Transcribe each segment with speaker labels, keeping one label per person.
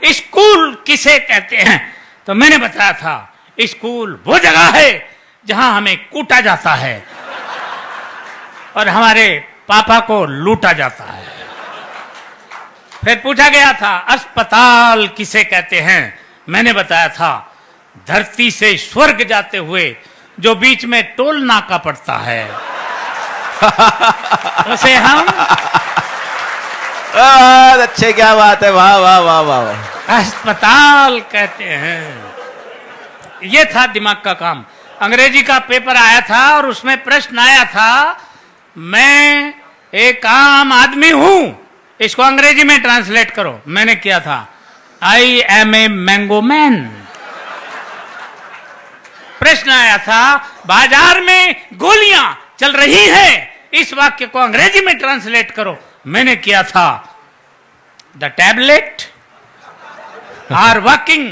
Speaker 1: School किसे कहते हैं? तो मैंने बताया था स्कूल वो जगह है जहां हमें कूटा जाता है और हमारे पापा को लूटा जाता है। फिर पूछा गया था अस्पताल किसे कहते हैं? मैंने बताया था धरती से स्वर्ग जाते हुए जो बीच में टोल नाका पड़ता है उसे हम
Speaker 2: अच्छे, क्या बात है, वाह वाह वाह वाह,
Speaker 1: अस्पताल कहते हैं। ये था दिमाग का काम। अंग्रेजी का पेपर आया था और उसमें प्रश्न आया था मैं एक आम आदमी हूं, इसको अंग्रेजी में ट्रांसलेट करो। मैंने किया था I am a mango man. प्रश्न आया था बाजार में गोलियां चल रही हैं, इस वाक्य को अंग्रेजी में ट्रांसलेट करो। मैंने किया था the tablet are working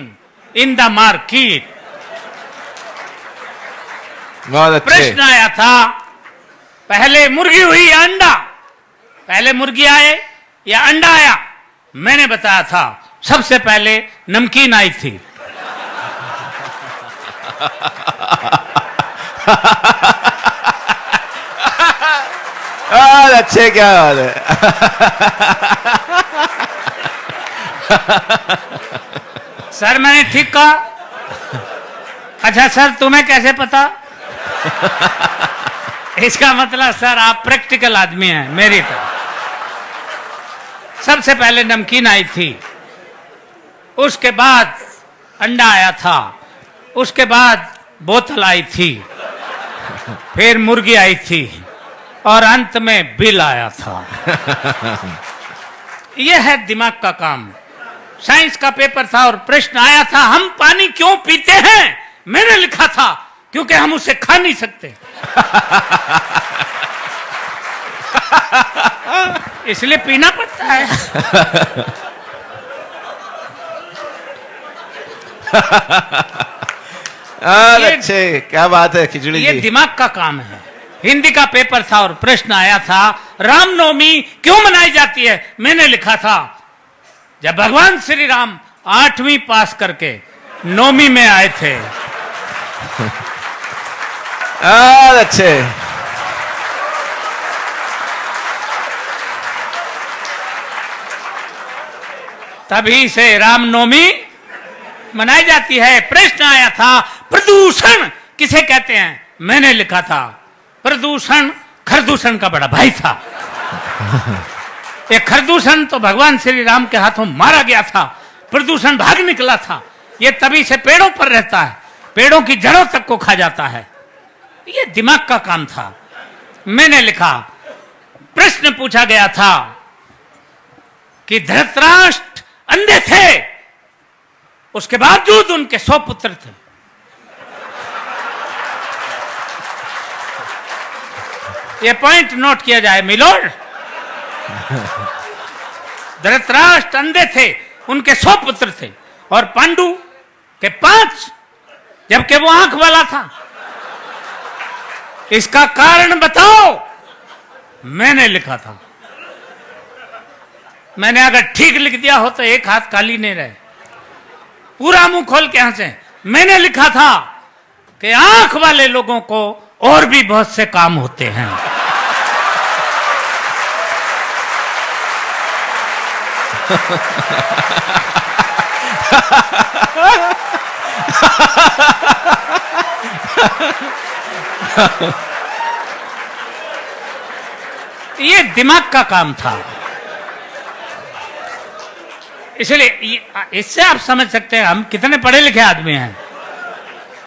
Speaker 1: in the market.
Speaker 2: बहुत अच्छे।
Speaker 1: प्रश्न आया था पहले मुर्गी हुई या अंडा? पहले मुर्गी आए या अंडा आया? मैंने बताया था सबसे पहले नमकीन आई थी।
Speaker 2: अच्छे, क्या बात है।
Speaker 1: सर मैंने ठीक कहा? अच्छा सर तुम्हें कैसे पता? इसका मतलब सर आप प्रैक्टिकल आदमी हैं मेरी तरह। सबसे पहले नमकीन आई थी, उसके बाद अंडा आया था, उसके बाद बोतल आई थी, फिर मुर्गी आई थी और अंत में बिल आया था। यह है दिमाग का काम। साइंस का पेपर था और प्रश्न आया था हम पानी क्यों पीते हैं? मैंने लिखा था क्योंकि हम उसे खा नहीं सकते इसलिए पीना पड़ता है।
Speaker 2: अच्छे, क्या बात है खिचड़ी
Speaker 1: ये
Speaker 2: जी।
Speaker 1: दिमाग का काम है। हिंदी का पेपर था और प्रश्न आया था रामनवमी क्यों मनाई जाती है? मैंने लिखा था जब भगवान श्री राम 8वीं पास करके 9वीं में आए थे।
Speaker 2: अच्छे,
Speaker 1: तभी से रामनवमी मनाई जाती है। प्रश्न आया था प्रदूषण किसे कहते हैं? मैंने लिखा था प्रदूषण खरदूषण का बड़ा भाई था। ये खरदूषण तो भगवान श्री राम के हाथों मारा गया था, प्रदूषण भाग निकला था। ये तभी से पेड़ों पर रहता है, पेड़ों की जड़ों तक को खा जाता है। ये दिमाग का काम था। मैंने लिखा प्रश्न पूछा गया था कि धृतराष्ट्र अंधे थे, उसके बावजूद उनके 100 पुत्र थे। ये पॉइंट नोट किया जाए मिलोड। धृतराष्ट्र अंधे थे, उनके 100 पुत्र थे और पांडु के 5, जबकि वो आंख वाला था। इसका कारण बताओ। मैंने लिखा था। मैंने अगर ठीक लिख दिया हो तो एक हाथ खाली नहीं रहे। पूरा मुंह खोल के हंसे। मैंने लिखा था कि आंख वाले लोगों को और भी बहुत से काम होते हैं। ये दिमाग का काम था। इसलिए इससे आप समझ सकते हैं हम कितने पढ़े लिखे आदमी हैं।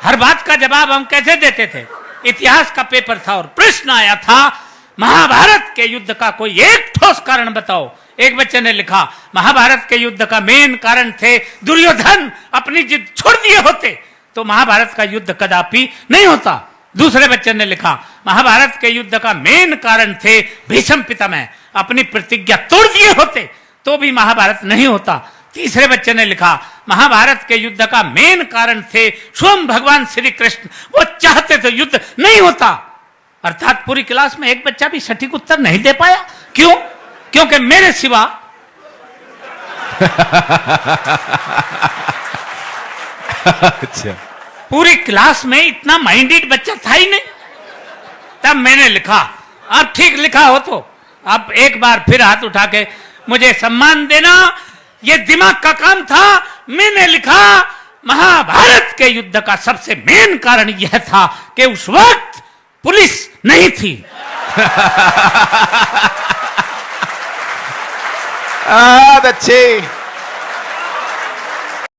Speaker 1: हर बात का जवाब हम कैसे देते थे। इतिहास का पेपर था और प्रश्न आया था महाभारत के युद्ध का कोई एक ठोस कारण बताओ। एक बच्चे ने लिखा महाभारत के युद्ध का मेन कारण थे दुर्योधन अपनी जिद छोड़ दिए होते तो महाभारत का युद्ध कदापि नहीं होता। दूसरे बच्चे ने लिखा महाभारत के युद्ध का मेन कारण थे भीष्म पितामह अपनी प्रतिज्ञा तोड़ दिए होते तो भी महाभारत नहीं होता। तीसरे बच्चे ने लिखा महाभारत के युद्ध का मेन कारण थे स्वयं भगवान श्री कृष्ण, वो चाहते तो युद्ध नहीं होता। अर्थात पूरी क्लास में एक बच्चा भी सटीक उत्तर नहीं दे पाया। क्यों? क्योंकि मेरे सिवा
Speaker 2: अच्छा।
Speaker 1: पूरी क्लास में इतना माइंडेड बच्चा था ही नहीं। तब मैंने लिखा, अब ठीक लिखा हो तो अब एक बार फिर हाथ उठा के मुझे सम्मान देना, यह दिमाग का काम था। मैंने लिखा, महाभारत के युद्ध का सबसे मेन कारण यह था कि उस वक्त पुलिस नहीं थी।
Speaker 2: बहुत अच्छे।